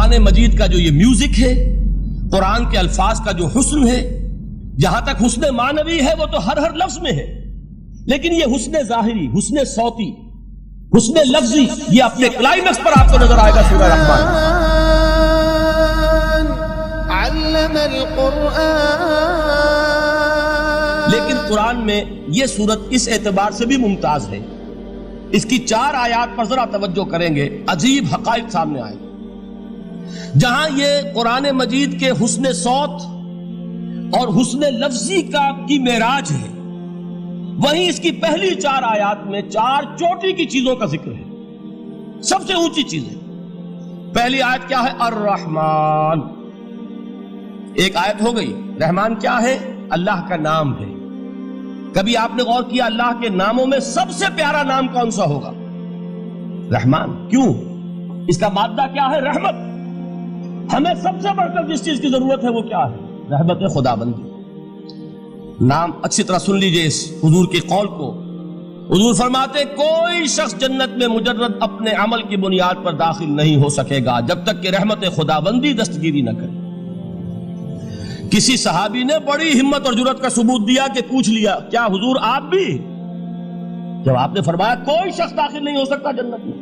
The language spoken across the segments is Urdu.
قرآن مجید کا جو یہ میوزک ہے، قرآن کے الفاظ کا جو حسن ہے، جہاں تک حسن معنوی ہے وہ تو ہر لفظ میں ہے، لیکن یہ حسن ظاہری، حسن صوتی، حسن لفظی، یہ اپنے کلائمیکس پر آپ کو نظر آئے گا سورہ رحمان۔ علم القرآن، لیکن قرآن میں یہ سورت اس اعتبار سے بھی ممتاز ہے، اس کی 4 آیات پر ذرا توجہ کریں گے، عجیب حقائق سامنے آئے گا۔ جہاں یہ قرآن مجید کے حسن صوت اور حسن لفظی کی معراج ہے، وہیں اس کی پہلی 4 آیات میں 4 چوٹی کی چیزوں کا ذکر ہے، سب سے اونچی چیزیں۔ پہلی آیت کیا ہے؟ الرحمن، ایک آیت ہو گئی۔ رحمان کیا ہے؟ اللہ کا نام ہے۔ کبھی آپ نے غور کیا اللہ کے ناموں میں سب سے پیارا نام کون سا ہوگا؟ رحمان۔ کیوں؟ اس کا مادہ کیا ہے؟ رحمت۔ ہمیں سب سے بڑھ کر جس چیز کی ضرورت ہے وہ کیا ہے؟ رحمت خدا بندی۔ نام اچھی طرح سن لیجئے اس حضور کے قول کو۔ حضور فرماتے کوئی شخص جنت میں مجرد اپنے عمل کی بنیاد پر داخل نہیں ہو سکے گا جب تک کہ رحمت خدا بندی دستگیری نہ کرے۔ کسی صحابی نے بڑی ہمت اور جرات کا ثبوت دیا کہ پوچھ لیا کیا حضور آپ بھی؟ جب آپ نے فرمایا کوئی شخص داخل نہیں ہو سکتا جنت میں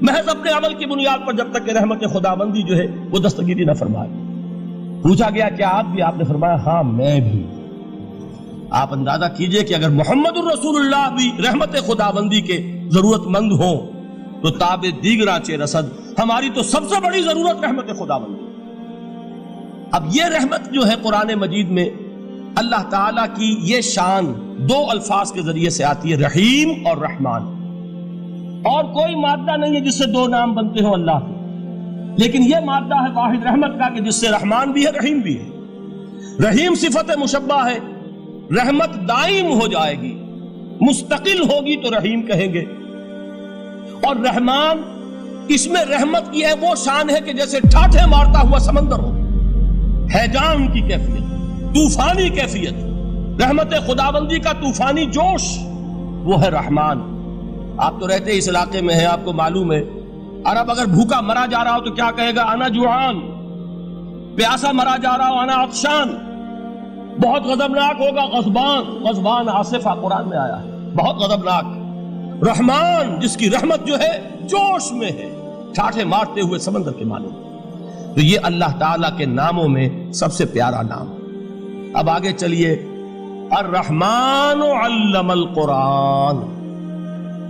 محض اپنے عمل کی بنیاد پر جب تک کہ رحمت خدا بندی جو ہے وہ دستگیری نہ فرمائے۔ پوچھا گیا کیا آپ بھی؟ آپ نے فرمایا ہاں میں بھی۔ آپ اندازہ کیجئے کہ اگر محمد الرسول اللہ بھی رحمت خدا بندی کے ضرورت مند ہوں تو تاب دیگراں چہ رسد، ہماری تو سب سے بڑی ضرورت رحمت خدا بندی۔ اب یہ رحمت جو ہے قرآن مجید میں اللہ تعالیٰ کی یہ شان 2 الفاظ کے ذریعے سے آتی ہے، رحیم اور رحمان۔ اور کوئی مادہ نہیں ہے جس سے 2 نام بنتے ہوں اللہ کے، لیکن یہ مادہ ہے واحد رحمت کا کہ جس سے رحمان بھی ہے رحیم بھی ہے۔ رحیم صفت مشبہ ہے، رحمت دائم ہو جائے گی، مستقل ہوگی تو رحیم کہیں گے۔ اور رحمان، اس میں رحمت کی ہے وہ شان ہے کہ جیسے ٹھاٹھے مارتا ہوا سمندر ہو، ہیجان کی کیفیت، طوفانی کیفیت، رحمت خداوندی کا طوفانی جوش، وہ ہے رحمان۔ آپ تو رہتے اس علاقے میں ہیں، آپ کو معلوم ہے عرب اگر بھوکا مرا جا رہا ہو تو کیا کہے گا؟ انا جوعان۔ پیاسا مرا جا رہا ہو انا عطشان۔ بہت غضبناک ہوگا غضبان، غضبان آصفہ قرآن میں آیا ہے، بہت غضبناک۔ رحمان جس کی رحمت جو ہے جوش میں ہے، ٹھاٹھے مارتے ہوئے سمندر کے مانند۔ تو یہ اللہ تعالیٰ کے ناموں میں سب سے پیارا نام۔ اب آگے چلیے، الرحمن علم القرآن،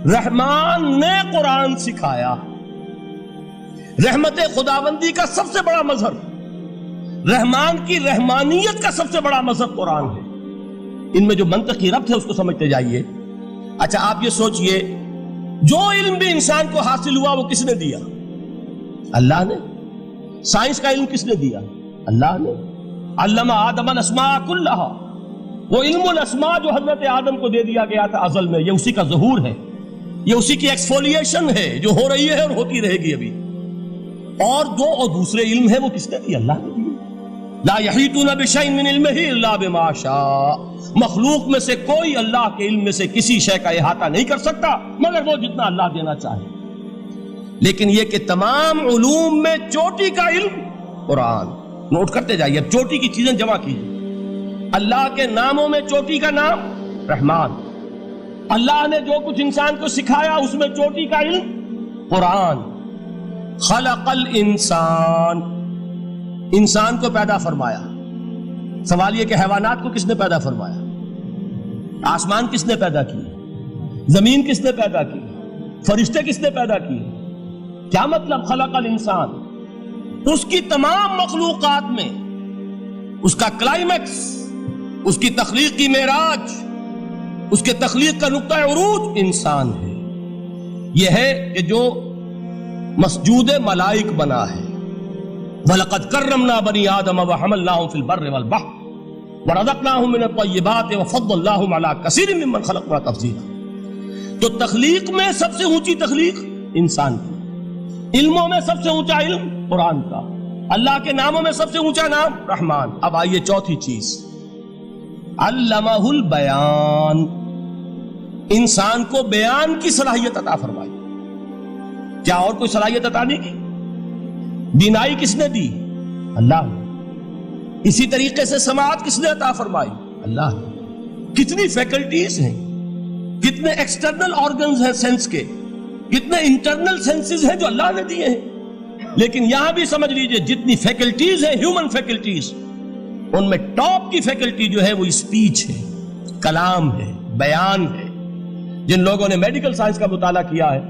رحمان نے قرآن سکھایا۔ رحمت خداوندی کا سب سے بڑا مظہر، رحمان کی رحمانیت کا سب سے بڑا مظہر قرآن ہے۔ ان میں جو منطقی ربط ہے اس کو سمجھتے جائیے۔ اچھا آپ یہ سوچئے، جو علم بھی انسان کو حاصل ہوا وہ کس نے دیا؟ اللہ نے۔ سائنس کا علم کس نے دیا؟ اللہ نے۔ علم آدم الاسماء کلہا، وہ علم الاسماء جو حضرت آدم کو دے دیا گیا تھا ازل میں، یہ اسی کا ظہور ہے، یہ اسی کی ایکسفولیشن ہے جو ہو رہی ہے اور ہوتی رہے گی ابھی۔ اور دوسرے علم ہے وہ کس نے دیا؟ اللہ نے دیا۔ لا یحیطون بشیء من علمہ الا بما شاء، مخلوق میں سے کوئی اللہ کے علم میں سے کسی شے کا احاطہ نہیں کر سکتا مگر وہ جتنا اللہ دینا چاہے۔ لیکن یہ کہ تمام علوم میں چوٹی کا علم قرآن۔ نوٹ کرتے جائیے، اب چوٹی کی چیزیں جمع کیجیے۔ اللہ کے ناموں میں چوٹی کا نام رحمان، اللہ نے جو کچھ انسان کو سکھایا اس میں چوٹی کا علم قرآن۔ خلق الانسان، انسان کو پیدا فرمایا۔ سوال یہ کہ حیوانات کو کس نے پیدا فرمایا؟ آسمان کس نے پیدا کی؟ زمین کس نے پیدا کی؟ فرشتے کس نے پیدا کیے؟ کیا مطلب خلق الانسان؟ اس کی تمام مخلوقات میں اس کا کلائمیکس، اس کی تخلیق کی معراج، اس کے تخلیق کا نقطہ عروج انسان ہے۔ یہ ہے کہ جو مسجود ملائک بنا ہے۔ وَلَقَدْ كَرَّمْنَا بَنِي آدَمَ وَحَمَلْنَاهُمْ فِي الْبَرِّ وَالْبَحْرِ وَرَزَقْنَاهُمْ مِنَ الطَّيِّبَاتِ وَفَضَّلْنَاهُمْ عَلَى كَثِيرٍ مِّمَّنْ خَلَقْنَا تَفْضِيلًا۔ تو تخلیق میں سب سے اونچی تخلیق انسان کی، علموں میں سب سے اونچا علم قرآن کا، اللہ کے ناموں میں سب سے اونچا نام رحمان۔ اب آئیے چوتھی چیز، علمہ البیان، انسان کو بیان کی صلاحیت عطا فرمائی۔ کیا اور کوئی صلاحیت عطا نہیں کی؟ بینائی کس نے دی؟ اللہ نے. اسی طریقے سے سماعت کس نے عطا فرمائی؟ اللہ نے. کتنی فیکلٹیز ہیں، کتنے ایکسٹرنل آرگنز ہیں سینس کے، کتنے انٹرنل سینسز ہیں جو اللہ نے دیے ہیں. لیکن یہاں بھی سمجھ لیجئے جتنی فیکلٹیز ہیں ہیومن فیکلٹیز، ان میں ٹاپ کی فیکلٹی جو ہے وہ اسپیچ ہے، کلام ہے، بیان ہے. جن لوگوں نے میڈیکل سائنس کا مطالعہ کیا ہے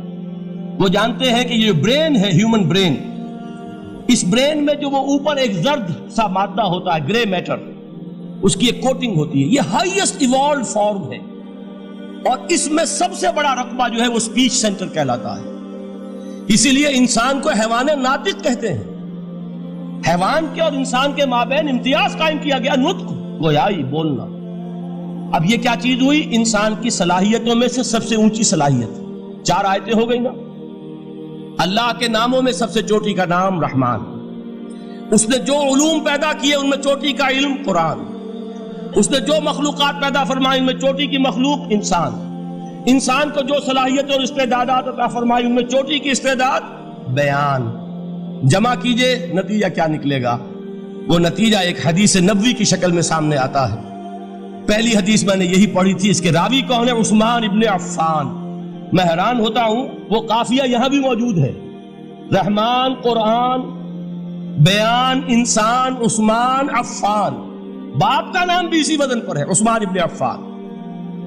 وہ جانتے ہیں کہ یہ برین ہے، ہیومن برین، اس برین میں جو وہ اوپر ایک زرد سا مادہ ہوتا ہے، گرے میٹر، اس کی ایک کوٹنگ ہوتی ہے، یہ ہائیسٹ ایوالوڈ فارم ہے، اور اس میں سب سے بڑا رقبہ جو ہے وہ اسپیچ سینٹر کہلاتا ہے. اسی لیے انسان کو حیوان ناطق کہتے ہیں. حیوان کے اور انسان کے مابین امتیاز قائم کیا گیا، نطق، گویائی، بولنا. اب یہ کیا چیز ہوئی؟ انسان کی صلاحیتوں میں سے سب سے اونچی صلاحیت. 4 آیتیں ہو گئی نا. اللہ کے ناموں میں سب سے چوٹی کا نام رحمان. اس نے جو علوم پیدا کیے ان میں چوٹی کا علم قرآن. اس نے جو مخلوقات پیدا فرمائی ان میں چوٹی کی مخلوق انسان. انسان کو جو صلاحیت اور استعدادات عطا فرمائی ان میں چوٹی کی استعداد بیان. جمع کیجئے نتیجہ کیا نکلے گا؟ وہ نتیجہ ایک حدیث نبوی کی شکل میں سامنے آتا ہے. پہلی حدیث میں نے یہی پڑھی تھی. اس کے راوی کون ہے؟ عثمان ابن عفان. میں حیران ہوتا ہوں وہ قافیہ یہاں بھی موجود ہے. رحمان، قرآن، بیان، انسان، عثمان، عفان. باپ کا نام بھی اسی وزن پر ہے، عثمان ابن عفان.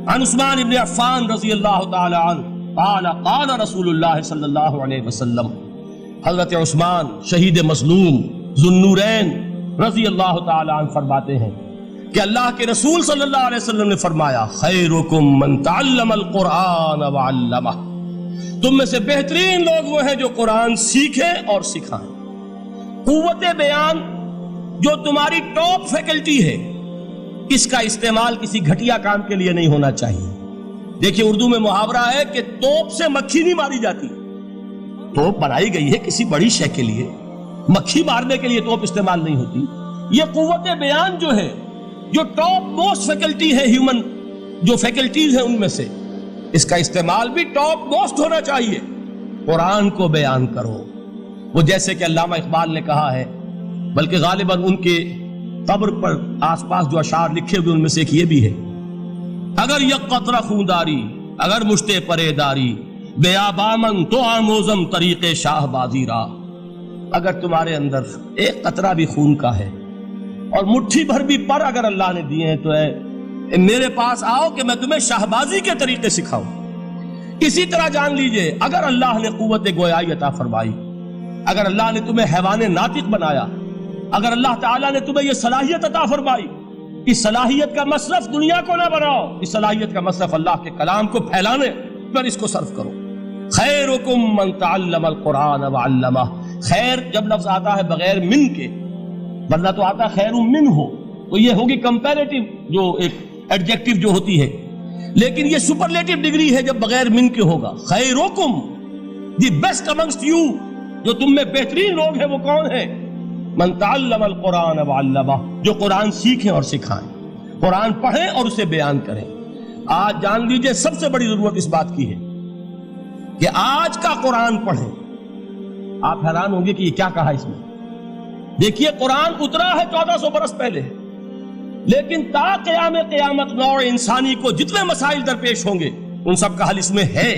عن عثمان ابن عفان رضی اللہ تعالی عنہ قال قال رسول اللہ صلی اللہ علیہ وسلم. حضرت عثمان شہید مظلوم ذو النورین رضی اللہ تعالی عنہ فرماتے ہیں کہ اللہ کے رسول صلی اللہ علیہ وسلم نے فرمایا خیرکم من تعلم القرآن وعلمہ. تم میں سے بہترین لوگ وہ ہیں جو قرآن سیکھیں اور سکھائیں. قوت بیان جو تمہاری ٹاپ فیکلٹی ہے، اس کا استعمال کسی گھٹیا کام کے لیے نہیں ہونا چاہیے. دیکھیے اردو میں محاورہ ہے کہ توپ سے مکھی نہیں ماری جاتی. توپ بنائی گئی ہے کسی بڑی شے کے لیے، مکھی مارنے کے لیے توپ استعمال نہیں ہوتی. یہ قوت بیان جو ہے، جو ٹاپ موسٹ فیکلٹی ہے ہیومن جو فیکلٹیز ہیں ان میں سے، اس کا استعمال بھی ٹاپ موسٹ ہونا چاہیے. قرآن کو بیان کرو. وہ جیسے کہ علامہ اقبال نے کہا ہے، بلکہ غالباً ان کے قبر پر آس پاس جو اشعار لکھے ہوئے ان میں سے ایک یہ بھی ہے: اگر یک قطرہ خونداری اگر مشتے پرے داری بیابامن تو آموزم طریق شاہ بازی را. اگر تمہارے اندر ایک قطرہ بھی خون کا ہے اور مٹھی بھر بھی پر اگر اللہ نے دیے ہیں تو میرے پاس آؤ کہ میں تمہیں شاہبازی کے طریقے سکھاؤں. اسی طرح جان لیجئے اگر اللہ نے قوت گویائی عطا فرمائی، اگر اللہ نے تمہیں حیوان ناطق بنایا، اگر اللہ تعالیٰ نے تمہیں یہ صلاحیت عطا فرمائی، اس صلاحیت کا مصرف دنیا کو نہ بناؤ، اس صلاحیت کا مصرف اللہ کے کلام کو پھیلانے پر اس کو صرف کرو. خیرکم من تعلم القرآن وعلمہ. خیر جب لفظ آتا ہے بغیر من کے، ورنہ تو آتا ہے خیر من ہو، تو یہ ہوگی کمپیریٹیو جو ایک ایڈجیکٹیو جو ہوتی ہے، لیکن یہ سپرلیٹیو ڈگری ہے جب بغیر من کے ہوگا. خیرکم، دی بیسٹ امنگسٹ یو، جو تم میں بہترین لوگ ہیں وہ کون ہیں؟ من تعلم القرآن وعلمہ، جو قرآن سیکھیں اور سکھائیں، قرآن پڑھیں اور اسے بیان کریں. آج جان لیجئے سب سے بڑی ضرورت اس بات کی ہے کہ آج کا قرآن پڑھیں. آپ حیران ہوں گے کہ یہ کیا کہا اس میں. دیکھیے قرآن اترا ہے 1400 برس پہلے، لیکن تا قیام قیامت نوع انسانی کو جتنے مسائل درپیش ہوں گے ان سب کا حل اس میں ہے.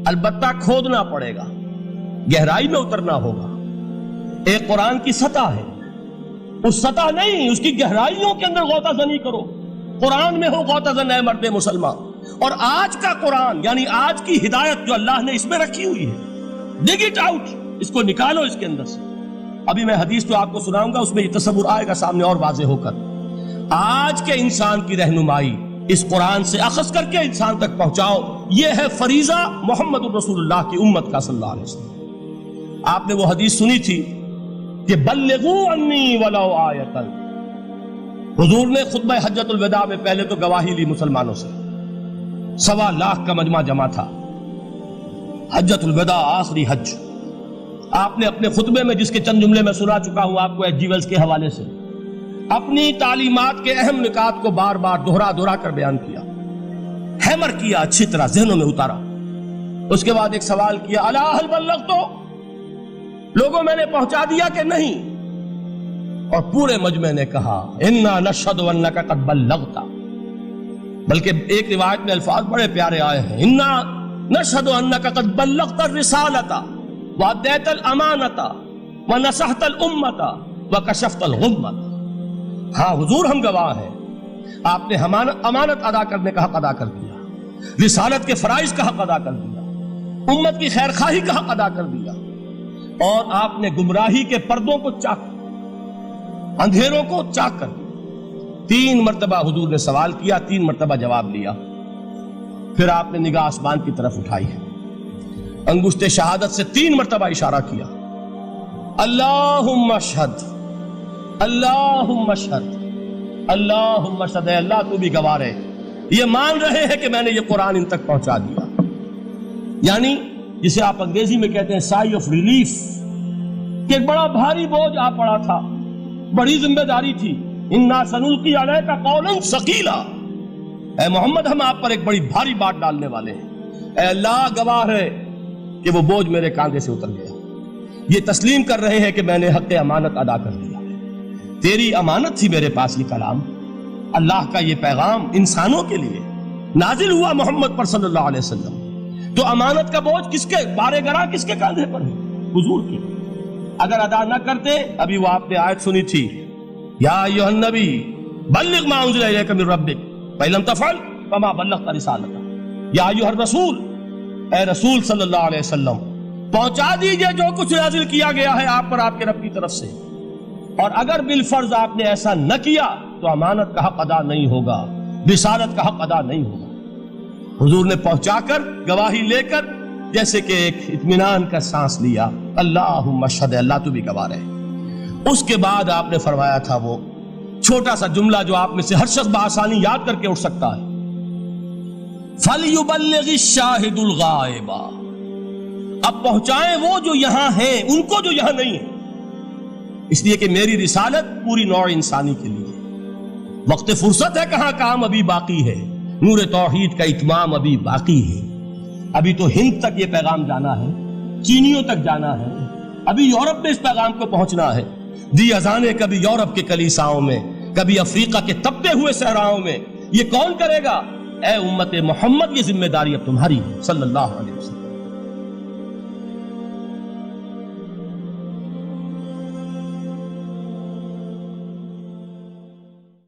البتہ کھودنا پڑے گا، گہرائی میں اترنا ہوگا. ایک قرآن کی سطح ہے، اس سطح نہیں، اس کی گہرائیوں کے اندر غوطہ زنی کرو. قرآن میں ہو غوطہ زن اے مرد مسلمان. اور آج کا قرآن یعنی آج کی ہدایت جو اللہ نے اس میں رکھی ہوئی ہے، ڈگ اٹ آؤٹ، اس کو نکالو اس کے اندر سے. ابھی میں حدیث جو آپ کو سناؤں گا اس میں یہ تصور آئے گا سامنے اور واضح ہو کر. آج کے انسان کی رہنمائی اس قرآن سے اخذ کر کے انسان تک پہنچاؤ. یہ ہے فریضہ محمد الرسول اللہ کی امت کا صلی اللہ علیہ وسلم. آپ نے وہ حدیث سنی تھی کہ بلغوا انی ولو آیۃ. حضور نے خطبہ حجۃ الوداع میں پہلے تو گواہی لی مسلمانوں سے، 1.25 لاکھ کا مجمع جمع تھا. حجۃ الوداع آخری حج. آپ نے اپنے خطبے میں جس کے چند جملے میں سنا چکا ہوں آپ کو ایچ جی ویلز کے حوالے سے، اپنی تعلیمات کے اہم نکات کو بار بار دہرا کر بیان کیا، ہیمر کیا، اچھی طرح ذہنوں میں اتارا. اس کے بعد ایک سوال کیا، الا هل بلغت؟ لوگوں میں نے پہنچا دیا کہ نہیں؟ اور پورے مجمع نے کہا انا نشہد انک قد بلغت، بلکہ ایک روایت میں الفاظ بڑے پیارے آئے ہیں، انا نشہد انک قد بلغت الرسالۃ وادیت الامانۃ ونصحت الامۃ وکشفت الغمۃ۔ ہاں حضور ہم گواہ ہیں، آپ نے امانت ادا کرنے کا حق ادا کر دیا، رسالت کے فرائض کا حق ادا کر دیا، امت کی خیر خواہی کا حق ادا کر دیا، اور آپ نے گمراہی کے پردوں کو چاک، اندھیروں کو چاک کر دیا۔ 3 مرتبہ حضور نے سوال کیا، 3 مرتبہ جواب لیا، پھر آپ نے نگاہ آسمان کی طرف اٹھائی ہے، انگشت شہادت سے 3 مرتبہ اشارہ کیا، اللہم اشہد اللہم اشہد اللہم اشہد، اے اللہ تو بھی گواہ ہے، یہ مان رہے ہیں کہ میں نے یہ قرآن ان تک پہنچا دیا۔ یعنی جسے آپ انگریزی میں کہتے ہیں سائی آف ریلیف، کہ ایک بڑا بھاری بوجھ آ پڑا تھا، بڑی ذمہ داری تھی، انا سنلقی علیک قولا ثقیلا، اے محمد ہم آپ پر ایک بڑی بھاری بات ڈالنے والے ہیں، اے اللہ گواہ ہے کہ وہ بوجھ میرے کاندھے سے اتر گیا۔ یہ تسلیم کر رہے ہیں کہ میں نے حق امانت ادا کر دیا، تیری امانت تھی میرے پاس یہ کلام، اللہ کا یہ پیغام انسانوں کے لیے نازل ہوا محمد پر صلی اللہ علیہ وسلم، تو امانت کا بوجھ کس کے بارے گرا، کس کے کاندھے پر ہے؟ حضور کے۔ اگر ادا نہ کرتے، ابھی وہ آپ نے آیت سنی تھی، یا ایھا النبی بلغ ما انزل الیک من ربک فإن لم تفعل فما بلغت رسالتہ، یا ایھا الرسول، اے رسول صلی اللہ علیہ وسلم پہنچا دیجئے جو کچھ نازل کیا گیا ہے آپ پر آپ کے رب کی طرف سے، اور اگر بالفرض آپ نے ایسا نہ کیا تو امانت کا حق ادا نہیں ہوگا، رسالت کا حق ادا نہیں ہوگا۔ حضور نے پہنچا کر گواہی لے کر جیسے کہ ایک اطمینان کا سانس لیا، اللہم اشہد، اللہ تو بھی گواہ ہے۔ اس کے بعد آپ نے فرمایا تھا وہ چھوٹا سا جملہ جو آپ میں سے ہر شخص بآسانی یاد کر کے اٹھ سکتا ہے، فَلْيُبَلِّغِ الشَّاهِدُ الْغَائِبَ، اب پہنچائیں وہ جو یہاں ہیں ان کو جو یہاں نہیں ہیں، اس لیے کہ میری رسالت پوری نوع انسانی کے لیے، وقت فرصت ہے کہاں، کام ابھی باقی ہے، نور توحید کا اتمام ابھی باقی ہے، ابھی تو ہند تک یہ پیغام جانا ہے، چینیوں تک جانا ہے، ابھی یورپ میں اس پیغام کو پہنچنا ہے، دی اذانیں کبھی یورپ کے کلیساؤں میں، کبھی افریقہ کے تپتے ہوئے صحراؤں میں، یہ کون کرے گا؟ اے امت محمد یہ ذمہ داری اب تمہاری ہے، صلی اللہ علیہ وسلم۔